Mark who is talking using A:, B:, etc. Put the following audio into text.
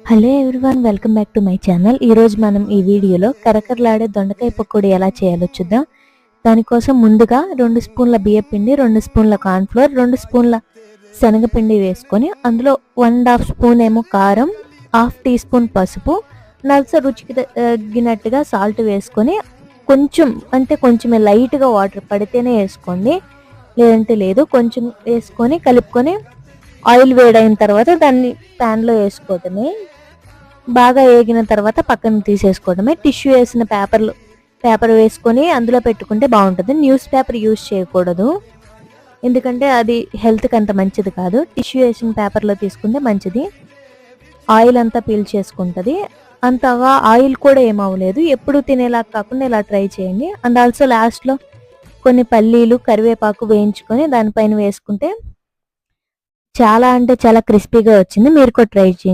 A: Hello everyone, welcome back to my channel. ఈరోజు మనం ఈ వీడియోలో కరకరలాడే దొండకాయ పకోడీ ఎలా చేయాలో చూద్దాం. దానికోసం ముందుగా 2 స్పూన్ల బియ్యపిండి, 2 స్పూన్ల కార్న్ఫ్లోర్, 2 స్పూన్ల శనగపిండి వేసుకొని అందులో 1.5 స్పూన్ ఏమో కారం, 1/2 టీ స్పూన్ పసుపు, నలుస రుచికి తగ్గినట్టుగా సాల్ట్ వేసుకొని కొంచెమే లైట్గా వాటర్ పడితేనే వేసుకోండి, లేదంటే లేదు. కొంచెం వేసుకొని కలుపుకొని ఆయిల్ వేడైన తర్వాత దాన్ని ప్యాన్లో వేసుకోవటమే. బాగా వేగిన తర్వాత పక్కన తీసేసుకోవడమే. టిష్యూ వేసిన పేపర్ వేసుకొని అందులో పెట్టుకుంటే బాగుంటుంది. న్యూస్ పేపర్ యూజ్ చేయకూడదు, ఎందుకంటే అది హెల్త్కి అంత మంచిది కాదు. టిష్యూ వేసిన పేపర్లో తీసుకుంటే మంచిది. ఆయిల్ అంతా పీల్ చేసుకుంటుంది. అంతగా ఆయిల్ కూడా ఏమవ్వలేదు. ఎప్పుడు తినేలా కాకుండా ఇలా ట్రై చేయండి. అండ్ ఆల్సో లాస్ట్లో కొన్ని పల్లీలు, కరివేపాకు వేయించుకొని దానిపైన వేసుకుంటే చాలా క్రిస్పీగా వచ్చింది. మీరు కూడా ట్రై చేయండి.